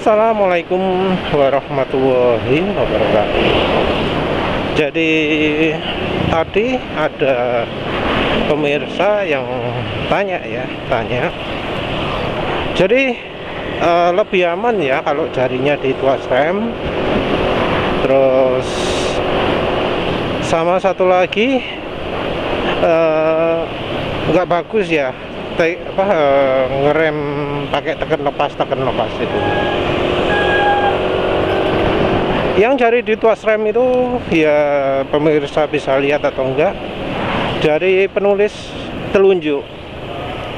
Assalamualaikum warahmatullahi wabarakatuh. Jadi tadi ada pemirsa yang tanya. Jadi lebih aman ya kalau jarinya di tuas rem. Terus sama satu lagi nggak bagus ya ngerem pakai tekan lepas itu. Yang jari di tuas rem itu ya pemirsa bisa lihat atau enggak, jari penulis telunjuk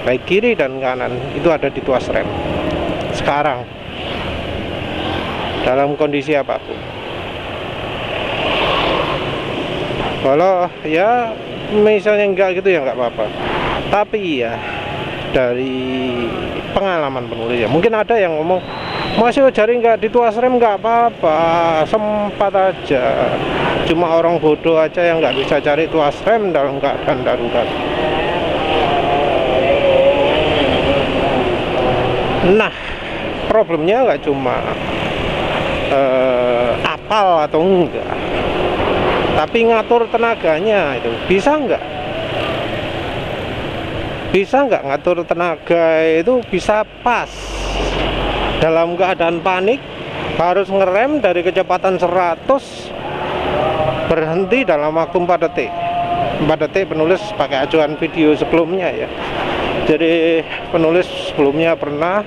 baik kiri dan kanan itu ada di tuas rem sekarang dalam kondisi apapun. Kalau ya misalnya enggak gitu ya enggak apa-apa, tapi ya dari pengalaman penulis ya mungkin ada yang ngomong masih jari nggak di tuas rem nggak apa-apa, sempat aja, cuma orang bodoh aja yang nggak bisa cari tuas rem dalam keadaan darurat. Nah, problemnya nggak cuma apal atau enggak, tapi ngatur tenaganya itu bisa nggak ngatur tenaga itu bisa pas dalam keadaan panik harus ngerem dari kecepatan 100 berhenti dalam waktu 4 detik. 4 detik penulis pakai acuan video sebelumnya ya. Jadi penulis sebelumnya pernah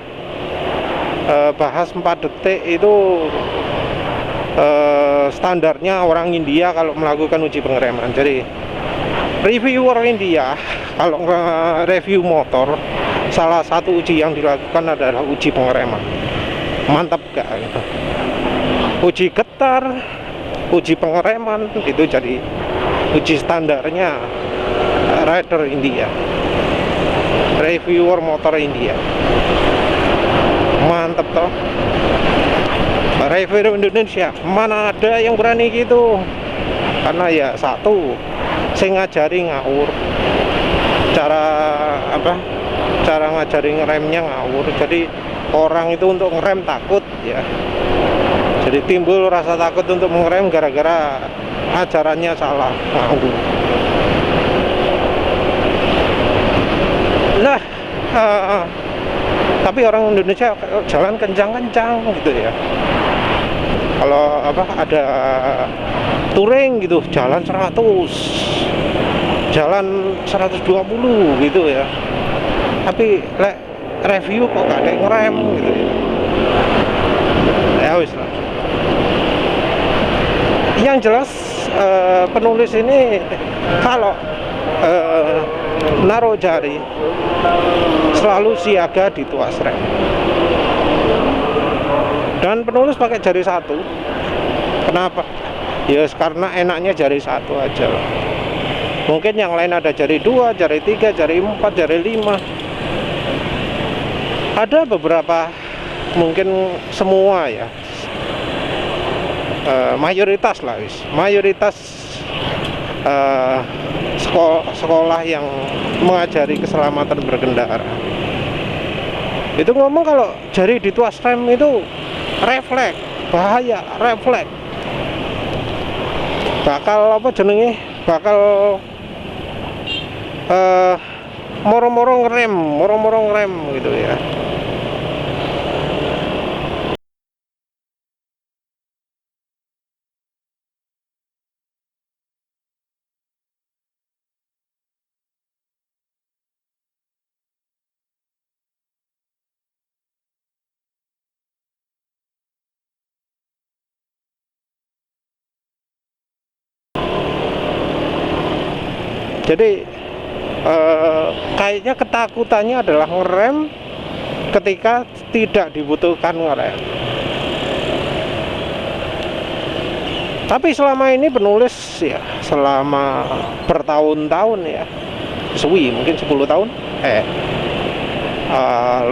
bahas 4 detik itu standarnya orang India kalau melakukan uji pengereman. Jadi reviewer India kalau review motor, salah satu uji yang dilakukan adalah uji pengereman. Mantap gak gitu. Uji getar, uji pengereman itu jadi uji standarnya rider India, reviewer motor India. Mantap toh. Reviewer Indonesia mana ada yang berani gitu, karena ya satu saya ngajari ngawur, cara ngajari ngeremnya ngawur, jadi orang itu untuk ngerem takut ya, jadi timbul rasa takut untuk mengerem gara-gara ajarannya salah, ngawur. Nah tapi orang Indonesia jalan kencang-kencang gitu ya, kalau ada touring gitu jalan 100, jalan 120 gitu ya, tapi review kok gak ada yang ngerem gitu ya. Wis lah. Yang jelas penulis ini kalau naruh jari selalu siaga di tuas rem, dan penulis pakai jari satu. Kenapa? Ya karena enaknya jari satu aja lah. Mungkin yang lain ada jari 2, jari 3, jari 4, jari 5. Ada beberapa, mungkin semua ya, mayoritas lah mayoritas sekolah yang mengajari keselamatan berkendara itu ngomong kalau jari di tuas rem itu refleks, bahaya, refleks, bakal moro-moro ngerem gitu ya. Jadi kayaknya ketakutannya adalah ngerem ketika tidak dibutuhkan ngerem. Tapi selama ini penulis ya, selama bertahun-tahun ya, mungkin 10 tahun,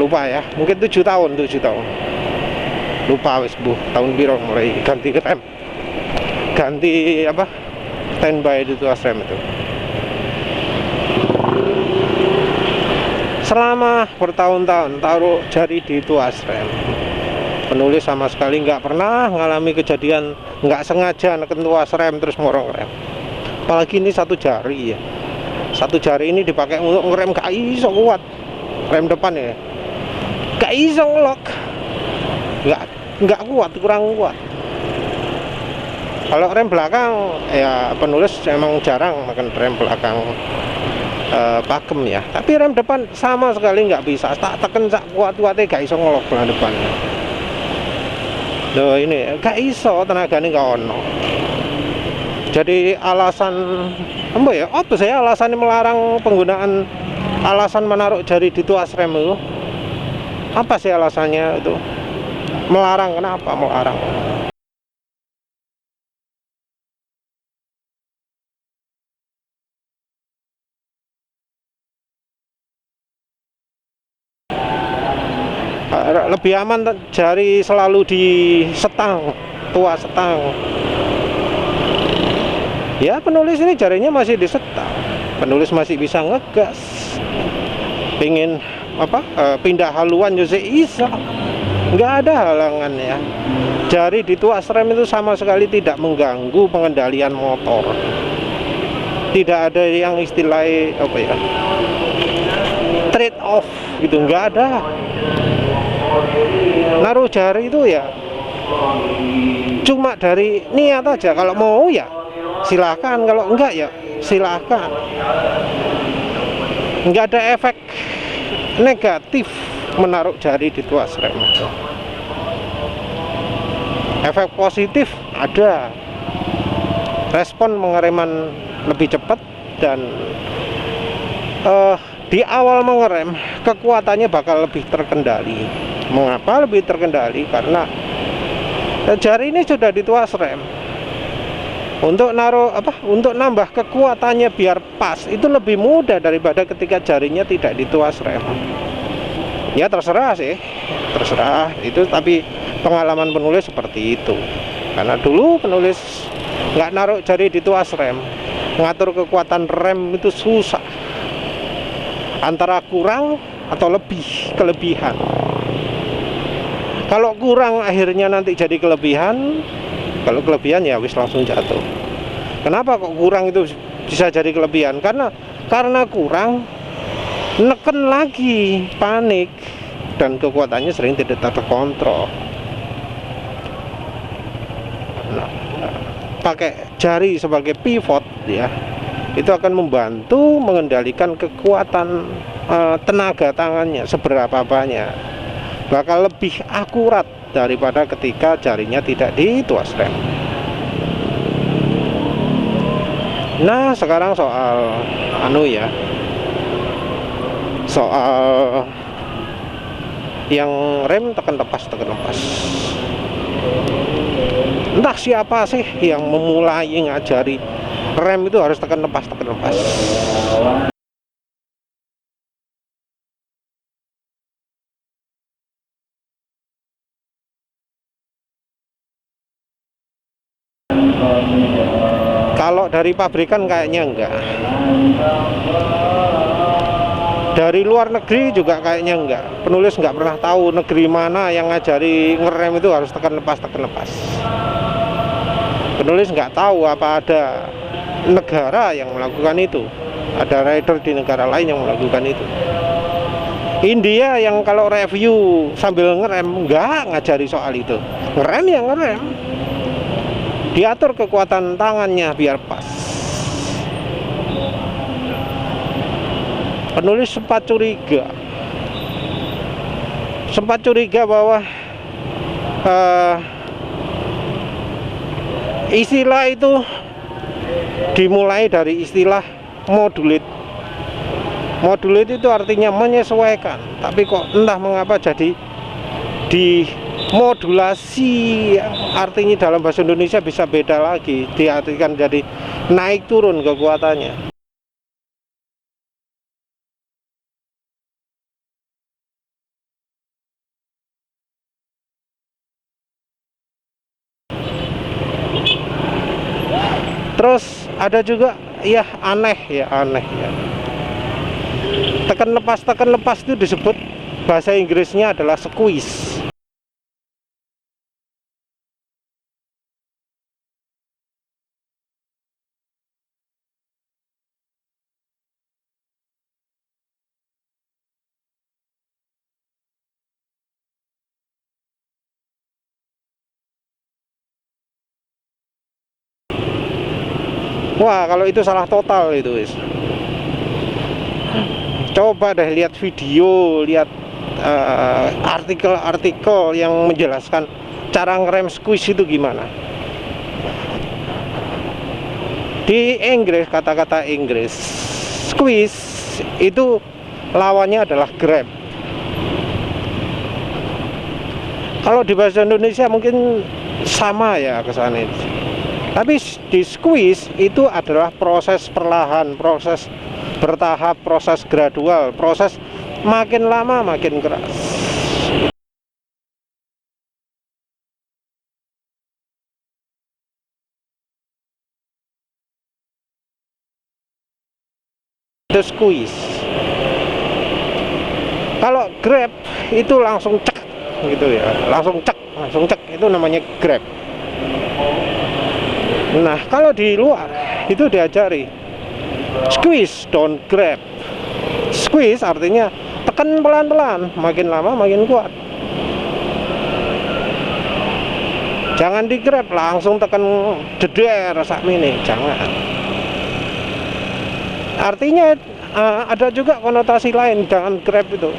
lupa ya, mungkin 7 tahun, lupa wis tahun biru mulai ganti rem, ganti standby di tuas rem itu. Selama bertahun-tahun taruh jari di tuas rem, Penulis sama sekali nggak pernah mengalami kejadian nggak sengaja neken tuas rem terus ngorong rem. Apalagi ini satu jari ya. Satu jari ini dipakai untuk ngerem, gak iso kuat. Rem depan ya gak iso ngelok, nggak kuat, kurang kuat. Kalau rem belakang ya penulis emang jarang makan rem belakang pakem ya. Tapi rem depan sama sekali nggak bisa. Tak teken sak kuat-kuatnya gak iso ngelok belakang depan. Loh ini gak iso, tenaganya gak ono. Jadi alasan apa ya? Apa saya alasannya melarang penggunaan, alasan menaruh jari di tuas rem itu? Apa sih alasannya itu? Melarang, kenapa melarang? Lebih aman jari selalu di setang, tuas setang. Ya penulis ini jarinya masih di setang, penulis masih bisa ngegas. Pengen apa pindah haluan juga bisa, nggak ada halangan ya. Jari di tuas rem itu sama sekali tidak mengganggu pengendalian motor. Tidak ada yang istilahnya apa ya, trade off gitu, nggak ada. Naruh jari itu ya cuma dari niat aja. Kalau mau ya silakan, kalau enggak ya silakan. Enggak ada efek negatif menaruh jari di tuas rem. Efek positif ada, respon pengereman lebih cepat, dan di awal mengerem kekuatannya bakal lebih terkendali. Mengapa lebih terkendali? Karena jari ini sudah di tuas rem. Untuk untuk nambah kekuatannya biar pas itu lebih mudah daripada ketika jarinya tidak di tuas rem. Ya terserah sih, terserah itu, tapi pengalaman penulis seperti itu. Karena dulu penulis nggak naruh jari di tuas rem, ngatur kekuatan rem itu susah, antara kurang atau kelebihan. Kalau kurang akhirnya nanti jadi kelebihan. Kalau kelebihan ya wis langsung jatuh. Kenapa kok kurang itu bisa jadi kelebihan? Karena kurang, neken lagi, panik, dan kekuatannya sering tidak terkontrol. Nah, pakai jari sebagai pivot ya, itu akan membantu mengendalikan kekuatan tenaga tangannya seberapa banyak. Bakal lebih akurat daripada ketika jarinya tidak di tuas rem. Nah sekarang soal soal yang rem tekan lepas. Entah siapa sih yang memulai ngajari rem itu harus tekan lepas. Kalau dari pabrikan kayaknya enggak. Dari luar negeri juga kayaknya enggak. Penulis nggak pernah tahu negeri mana yang ngajari ngerem itu harus tekan lepas. Penulis nggak tahu apa ada negara yang melakukan itu. Ada rider di negara lain yang melakukan itu. India yang kalau review sambil ngerem nggak ngajari soal itu. Ngerem ya ngerem. Diatur kekuatan tangannya biar pas. Penulis sempat curiga bahwa istilah itu dimulai dari istilah modulate. Modulate itu artinya menyesuaikan, tapi kok entah mengapa jadi dimodulasi, artinya dalam bahasa Indonesia bisa beda lagi, diartikan jadi naik turun kekuatannya. Terus ada juga ya aneh ya. Tekan lepas itu disebut, bahasa Inggrisnya adalah squeeze. Wah, kalau itu salah total itu, wis. Coba deh lihat video, lihat artikel-artikel yang menjelaskan cara ngerem squeeze itu gimana. Di Inggris, kata-kata Inggris, squeeze itu lawannya adalah grab. Kalau di bahasa Indonesia mungkin sama ya kesannya. Tapi di squeeze itu adalah proses perlahan, proses bertahap, proses gradual, proses makin lama makin keras. Itu squeeze. Kalau grab itu langsung cek gitu ya, langsung cek itu namanya grab. Nah, kalau di luar itu diajari squeeze, don't grab. Squeeze artinya tekan pelan-pelan, makin lama makin kuat. Jangan di grab langsung tekan jeder sakmene, jangan. Artinya ada juga konotasi lain, jangan grab itu.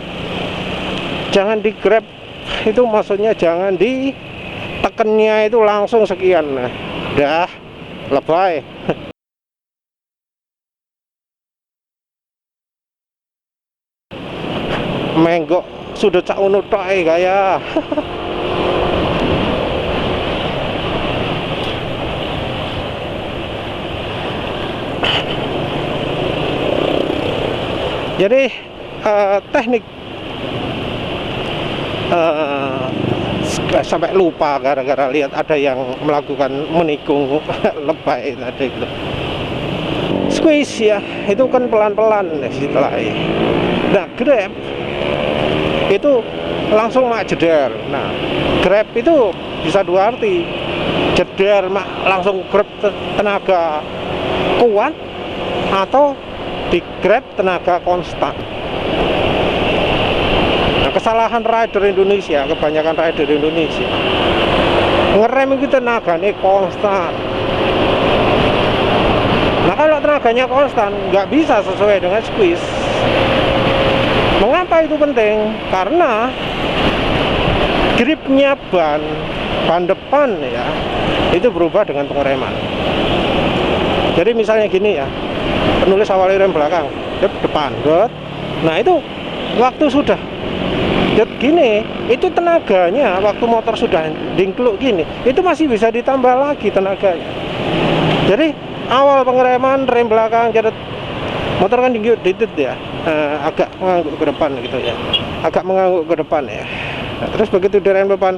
Jangan di grab itu maksudnya jangan di tekennya itu langsung sekian. Nah, udah lebay. Menggok sudah cak unut gaya. Jadi teknik sampai lupa gara-gara lihat ada yang melakukan menikung lebay tadi gitu. Squeeze ya, itu kan pelan-pelan istilahnya. Nah, grab itu langsung mak jeder. Nah, grab itu bisa dua arti. Jeder mak langsung grab tenaga kuat atau di grab tenaga konstan. Nah, kesalahan rider Indonesia, kebanyakan rider Indonesia ngerem itu tenaganya konstan. Nah, kalau tenaganya konstan nggak bisa sesuai dengan squeeze. Mengapa itu penting? Karena gripnya ban depan ya itu berubah dengan pengereman. Jadi misalnya gini ya, penulis awali rem belakang, depan, nah itu waktu sudah gini, itu tenaganya waktu motor sudah dingkluk gini, itu masih bisa ditambah lagi tenaganya. Jadi awal pengereman rem belakang jadi motor kan dikit ya, agak mengangguk ke depan gitu ya, agak mengangguk ke depan ya. Nah, terus begitu di rem depan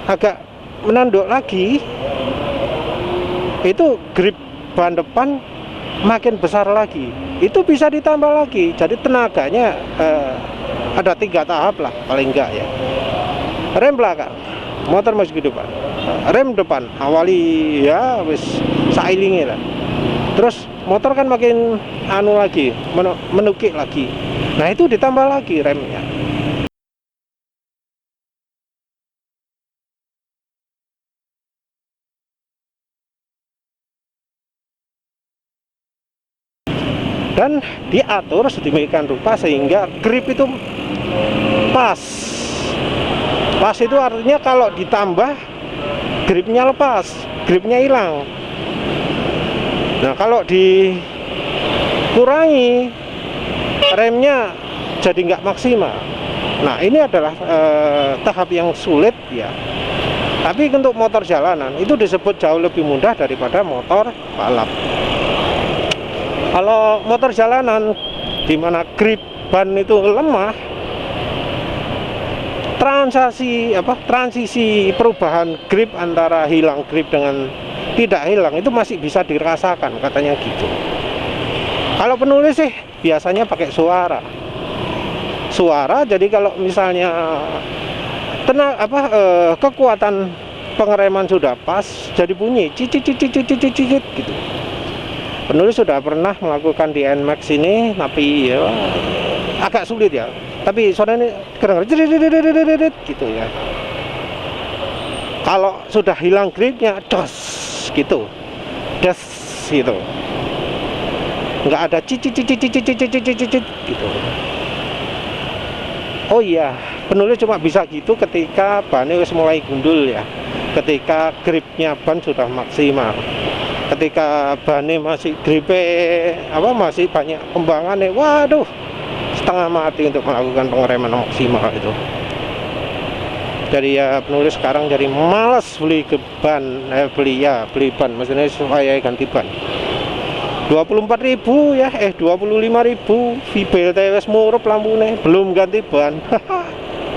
agak menanduk lagi, itu grip ban depan makin besar lagi, itu bisa ditambah lagi. Jadi tenaganya ada 3 tahap lah paling enggak ya. Rem belakang, motor masuk ke depan. Rem depan awali ya wis sailinge lah. Terus motor kan makin anu lagi, menukik lagi. Nah, itu ditambah lagi remnya. Dan diatur sedemikian rupa sehingga grip itu pas. Pas itu artinya kalau ditambah gripnya lepas, gripnya hilang. Nah, kalau dikurangi remnya jadi nggak maksimal. Nah, ini adalah tahap yang sulit ya. Tapi untuk motor jalanan itu disebut jauh lebih mudah daripada motor balap. Kalau motor jalanan di mana grip ban itu lemah, transisi perubahan grip antara hilang grip dengan tidak hilang itu masih bisa dirasakan katanya gitu. Kalau penulis sih biasanya pakai suara. Jadi kalau misalnya kekuatan pengereman sudah pas, jadi bunyi cicit gitu. Penulis sudah pernah melakukan di NMAX ini, tapi ya agak sulit ya. Tapi suaranya kedengaran gitu ya. Kalau sudah hilang gripnya, dos gitu, des gitu. nggak ada cicit gitu. Oh iya, penulis cuma bisa gitu ketika bannya wis mulai gundul ya, ketika gripnya ban sudah maksimal. Ketika bannya masih masih banyak kembangannya, waduh, setengah mati untuk melakukan pengereman maksimal itu. Jadi ya penulis sekarang jadi malas beli beli ban, maksudnya supaya ganti ban. 24.000 ya, 25.000 Vibel TWS murup lampune, belum ganti ban.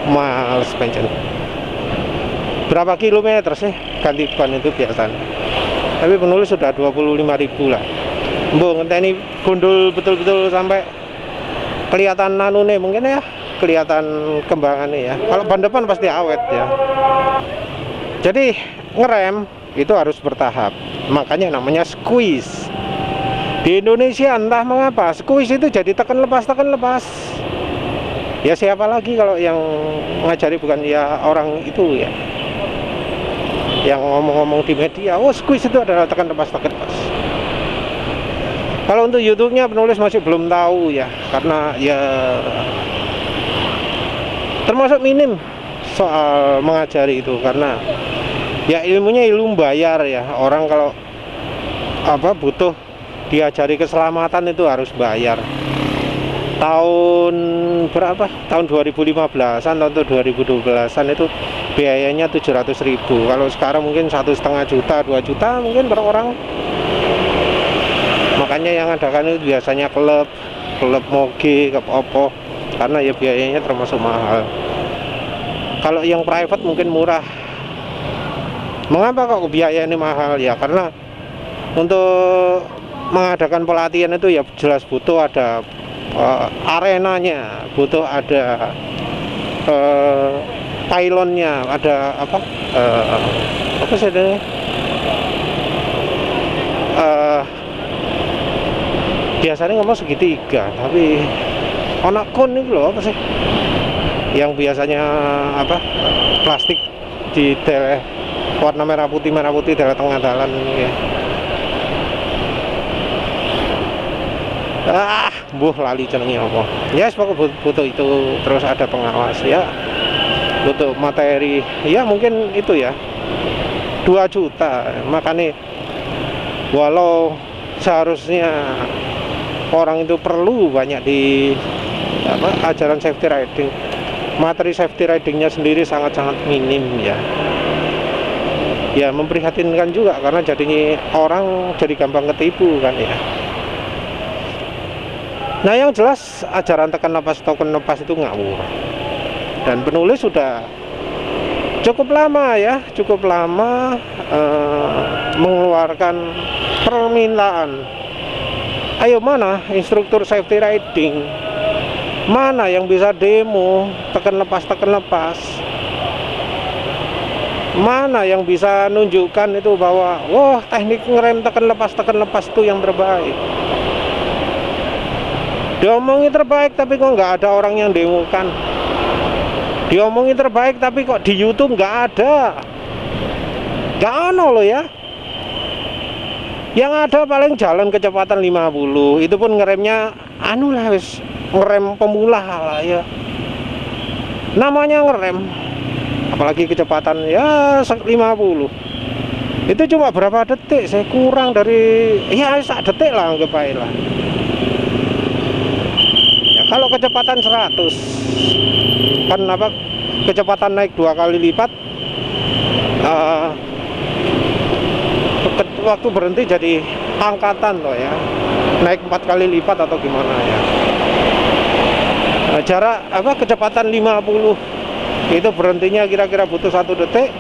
Males pencen. Berapa kilometer sih ganti ban itu biasanya? Tapi penulis sudah 25.000 lah. Mbok ngenteni gundul betul-betul sampai kelihatan nanune mungkin ya, kelihatan kembangannya ya. Kalau ban depan pasti awet ya. Jadi ngerem itu harus bertahap. Makanya namanya squeeze. Di Indonesia entah mengapa squeeze itu jadi tekan lepas. Ya siapa lagi kalau yang ngajari bukan ya orang itu ya, yang ngomong-ngomong di media, oh squeeze itu adalah tekan lepas. Kalau untuk YouTube-nya penulis masih belum tahu ya, karena ya termasuk minim soal mengajari itu, karena ya ilmunya ilmu bayar ya. Orang kalau butuh diajari keselamatan itu harus bayar. Tahun berapa? Tahun 2015-an atau 2012-an itu biayanya 700.000. Kalau sekarang mungkin 1,5 juta, 2 juta mungkin per orang. Makanya yang adakan itu biasanya klub moge, klub opo, karena ya biayanya termasuk mahal. Kalau yang private mungkin murah. Mengapa kok biayanya mahal ya? Karena untuk mengadakan pelatihan itu ya jelas butuh ada arenanya, butuh ada pylonnya, ada apa sih ini? Biasanya ngomong segitiga, tapi onak kon itu loh apa sih? Yang biasanya plastik di warna merah putih di tengah jalan ya. Lali jenenge apa. Ya pokoknya butuh itu, terus ada pengawas ya. Butuh materi. Ya mungkin itu ya. 2 juta. Makanya walau seharusnya orang itu perlu banyak di ajaran safety riding. Materi safety ridingnya sendiri sangat-sangat minim ya. Ya memprihatinkan juga karena jadinya orang jadi gampang ketipu kan ya. Nah yang jelas ajaran tekan napas itu ngawur. Dan penulis sudah cukup lama mengeluarkan permintaan. Ayo mana instruktur safety riding? Mana yang bisa demo tekan lepas? Mana yang bisa nunjukkan itu bahwa teknik ngerem tekan lepas itu yang terbaik? Diomongin terbaik tapi kok nggak ada orang yang demokan. Diomongin terbaik tapi kok di YouTube nggak ada. Nggak ada loh ya. Yang ada paling jalan kecepatan 50. Itu pun ngeremnya wis ngerem pemula lah ya. Namanya ngerem. Apalagi kecepatan ya 50. Itu cuma berapa detik? Saya kurang dari 1 detik lah anggap aja lah. Kalau kecepatan 100 kan kecepatan naik 2 kali lipat, waktu berhenti jadi angkatan loh ya, naik 4 kali lipat atau gimana ya. Jarak kecepatan 50 itu berhentinya kira-kira butuh 1 detik.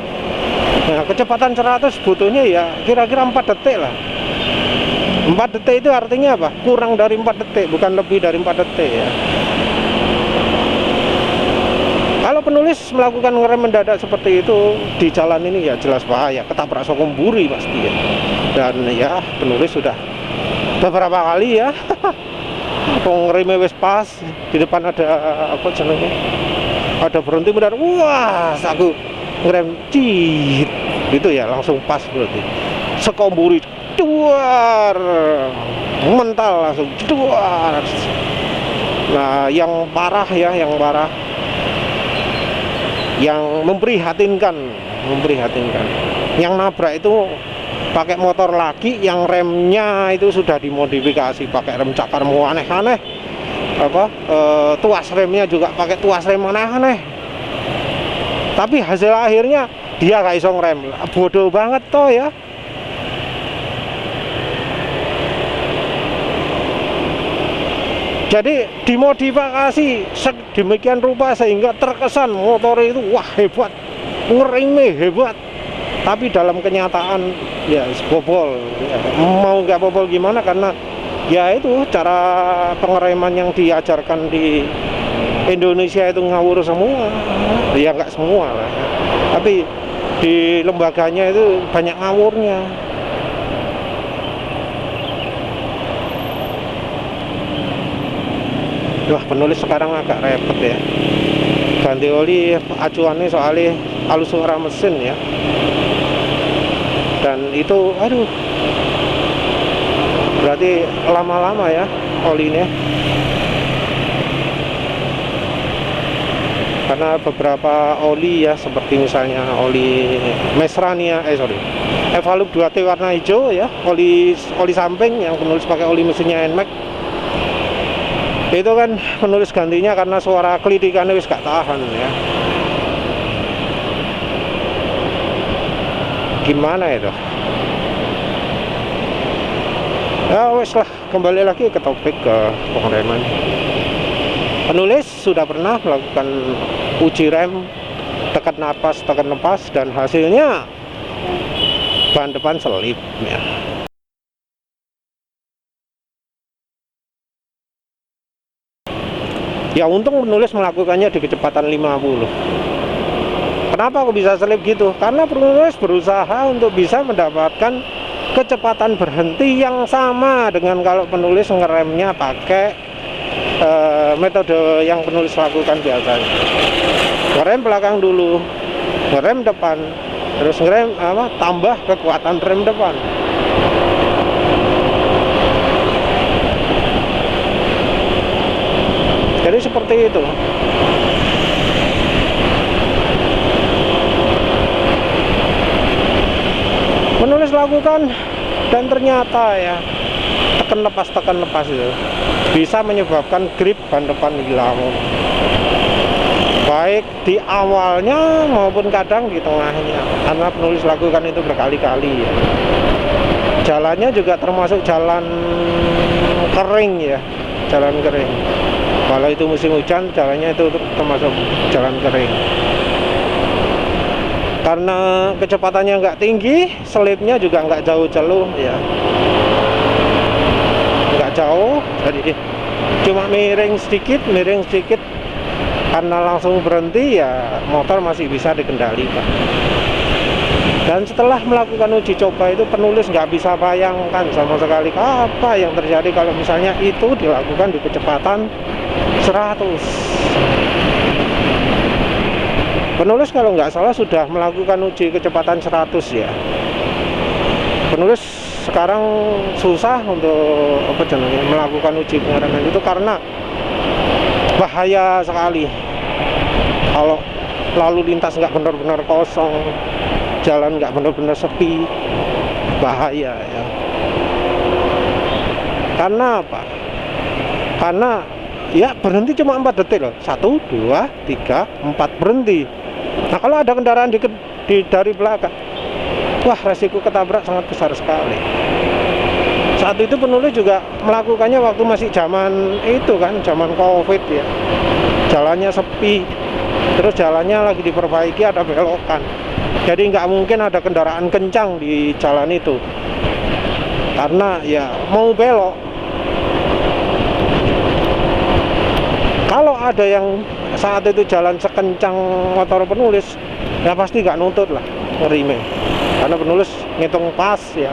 Nah, kecepatan 100 butuhnya ya kira-kira 4 detik lah. 4 detik itu artinya apa? Kurang dari 4 detik, bukan lebih dari 4 detik ya. Kalau penulis melakukan ngerem mendadak seperti itu di jalan ini ya jelas bahaya, ketabrak sokomburi pasti ya. Dan ya penulis sudah beberapa kali ya ngeremnya wis pas, di depan ada ada berhenti mendadak, wah aku ngerem itu ya langsung pas berarti. Sekomburi duar mental langsung jeduar. Nah yang parah ya, yang memprihatinkan, yang nabrak itu pakai motor lagi yang remnya itu sudah dimodifikasi pakai rem cakarmu aneh-aneh, tuas remnya juga pakai tuas rem aneh-aneh, tapi hasil akhirnya dia gak iso ngerem. Bodoh banget toh ya. Jadi dimodifikasi sedemikian rupa sehingga terkesan motor itu wah hebat, ngerime hebat, tapi dalam kenyataan ya bobol ya. Mau nggak bobol gimana, karena ya itu cara pengereman yang diajarkan di Indonesia itu ngawur semua. Ya nggak semua lah ya. Tapi di lembaganya itu banyak ngawurnya. Wah, penulis sekarang agak repot ya. Ganti oli acuannya soalnya halus suara mesin ya. Dan itu aduh, berarti lama-lama ya olinya. Karena beberapa oli ya, seperti misalnya oli Mesrania, Evalup 2T warna hijau ya, oli samping yang penulis pakai oli mesinnya NMAX. Itu kan penulis gantinya karena suara kelidikannya wis gak tahan ya. Gimana itu? Ya wes lah, kembali lagi ke topik, ke pengereman. Penulis sudah pernah melakukan uji rem, tekan napas, dan hasilnya ban depan selip ya. Ya untung penulis melakukannya di kecepatan 50. Kenapa aku bisa selip gitu? Karena penulis berusaha untuk bisa mendapatkan kecepatan berhenti yang sama dengan kalau penulis ngeremnya pakai metode yang penulis lakukan biasanya. Ngerem belakang dulu, ngerem depan, terus ngerem tambah kekuatan rem depan. Jadi seperti itu. Penulis lakukan, dan ternyata ya tekan lepas itu bisa menyebabkan grip ban depan hilang, baik di awalnya maupun kadang di tengahnya, karena penulis lakukan itu berkali-kali ya. Jalannya juga termasuk jalan kering ya, jalan kering. Kalau itu musim hujan, jalannya itu termasuk jalan kering. Karena kecepatannya nggak tinggi, selipnya juga nggak jauh-jauh ya, nggak jauh, jadi cuma miring sedikit. Karena langsung berhenti ya, motor masih bisa dikendalikan. Dan setelah melakukan uji coba itu, penulis nggak bisa bayangkan sama sekali apa yang terjadi kalau misalnya itu dilakukan di kecepatan 100. Penulis kalau nggak salah sudah melakukan uji kecepatan 100 ya. Penulis sekarang susah untuk melakukan uji pengereman itu karena bahaya sekali. Kalau lalu lintas nggak benar-benar kosong, jalan nggak benar-benar sepi, bahaya ya. Karena apa? Karena ya berhenti cuma 4 detik loh. 1, 2, 3, 4 berhenti. Nah kalau ada kendaraan dari belakang, wah resiko ketabrak sangat besar sekali. Saat itu penulis juga melakukannya waktu masih zaman itu kan, zaman COVID ya. Jalannya sepi, terus jalannya lagi diperbaiki, ada belokan. Jadi nggak mungkin ada kendaraan kencang di jalan itu, karena ya mau belok. Kalau ada yang saat itu jalan sekencang motor penulis, ya pasti nggak nuntut lah, ngerime. Karena penulis ngitung pas ya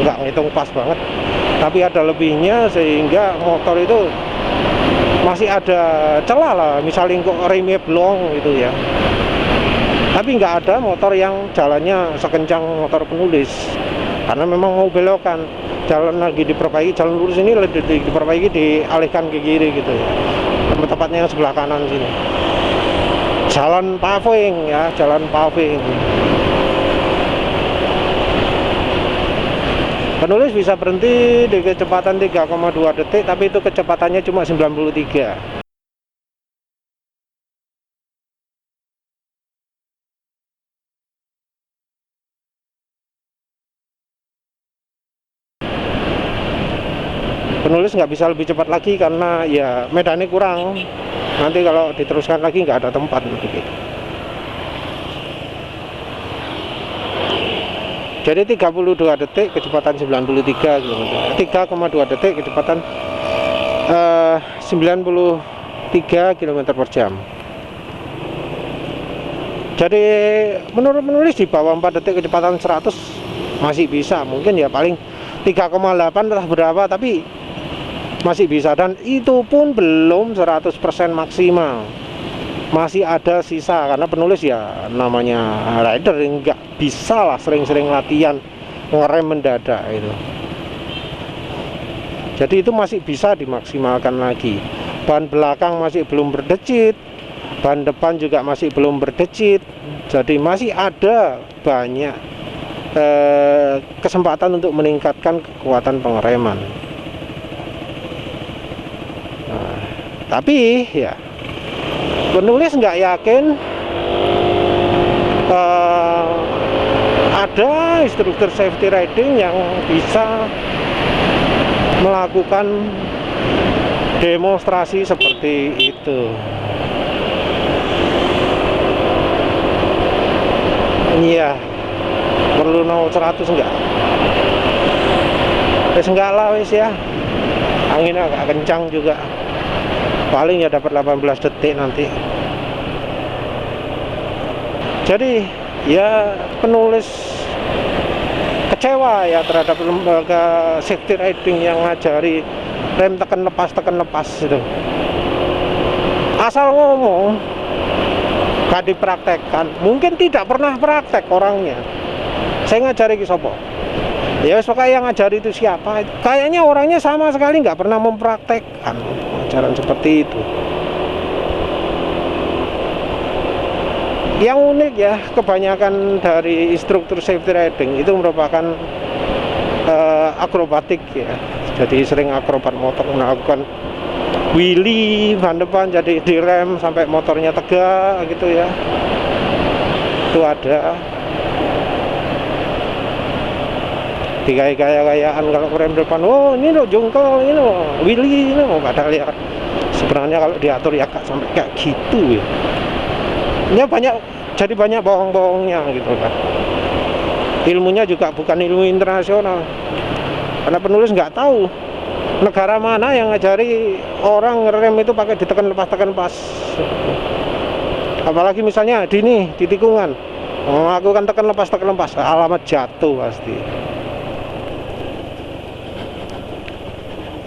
nggak ngitung pas banget, tapi ada lebihnya sehingga motor itu masih ada celah lah, misalnya kok remnya blong gitu ya. Tapi nggak ada motor yang jalannya sekencang motor penulis, karena memang mau belokan. jalan lagi diperbaiki, jalan lurus ini diperbaiki, dialihkan ke kiri gitu ya, tepatnya yang sebelah kanan sini. Jalan paving ya, jalan paving. Penulis bisa berhenti di kecepatan 3,2 detik, tapi itu kecepatannya cuma 93. Penulis nggak bisa lebih cepat lagi karena ya medannya kurang. Nanti kalau diteruskan lagi nggak ada tempat gitu. Jadi 32 detik kecepatan 93 km. 3,2 detik kecepatan 93 km per jam. Jadi menurut penulis di bawah 4 detik kecepatan 100 masih bisa. Mungkin ya paling 3,8 entah berapa, tapi masih bisa, dan itu pun belum 100% maksimal, masih ada sisa karena penulis ya namanya rider nggak bisa lah sering-sering latihan ngerem mendadak itu. Jadi itu masih bisa dimaksimalkan lagi. Ban belakang masih belum berdecit, ban depan juga masih belum berdecit, jadi masih ada banyak kesempatan untuk meningkatkan kekuatan pengereman. Tapi ya penulis nggak yakin ada instruktur safety riding yang bisa melakukan demonstrasi seperti itu. Iya, perlu 0-100 enggak? Wes enggak lah wes ya. Angin agak kencang juga. Paling ya dapat 18 detik nanti. Jadi ya penulis kecewa ya terhadap lembaga safety riding yang ngajari rem tekan lepas itu. Asal ngomong gak dipraktekkan, mungkin tidak pernah praktek orangnya. Saya ngajari ke sopo, ya suka yang ngajari itu siapa? Kayaknya orangnya sama sekali nggak pernah mempraktekkan ajaran seperti itu. Yang unik ya, kebanyakan dari instruktur safety riding itu merupakan akrobatik ya. Jadi sering akrobat motor, melakukan wheelie ban depan jadi direm sampai motornya tegak gitu ya. Itu ada. Gaya-gayaan kalau rem depan, oh ini loh jongkol, ini loh wheelie, ini loh, padahal ya sebenarnya kalau diatur ya gak sampai kayak gitu ya. Ini banyak, jadi banyak bohong-bohongnya gitu kan. Ilmunya juga bukan ilmu internasional, karena penulis nggak tahu negara mana yang ngajari orang ngerem itu pakai ditekan lepas. Apalagi misalnya di tikungan melakukan tekan lepas, alamat jatuh pasti.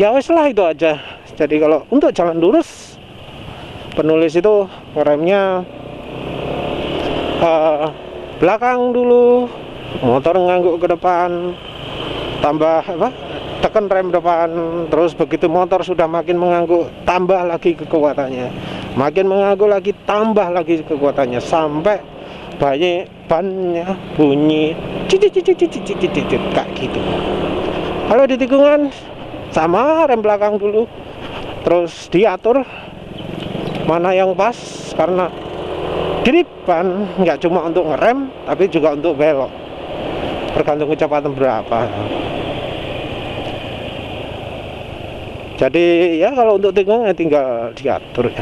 Ya wes lah, itu aja. Jadi kalau untuk jalan lurus, penulis itu ngeremnya belakang dulu, motor ngangguk ke depan, tambah tekan rem depan, terus begitu motor sudah makin mengangguk, tambah lagi kekuatannya, makin mengangguk lagi, tambah lagi kekuatannya, sampai banyak bannya bunyi cicit kayak gitu. Kalau di tikungan sama, rem belakang dulu, terus diatur mana yang pas, karena grip ban nggak cuma untuk ngerem tapi juga untuk belok, tergantung kecepatan berapa. Jadi ya kalau untuk tikungan tinggal diatur ya.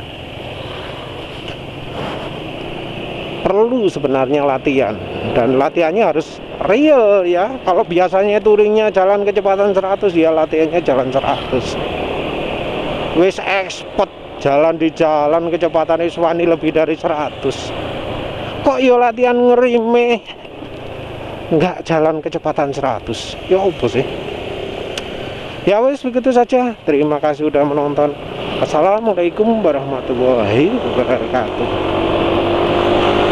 Perlu sebenarnya latihan, dan latihannya harus real ya. Kalau biasanya touringnya jalan kecepatan 100, ya latihannya jalan 100. Wis expert jalan di jalan kecepatan iswani lebih dari 100. Kok yo latihan ngerime nggak jalan kecepatan 100? Ya apa sih? Ya wis begitu saja. Terima kasih sudah menonton. Assalamualaikum warahmatullahi wabarakatuh.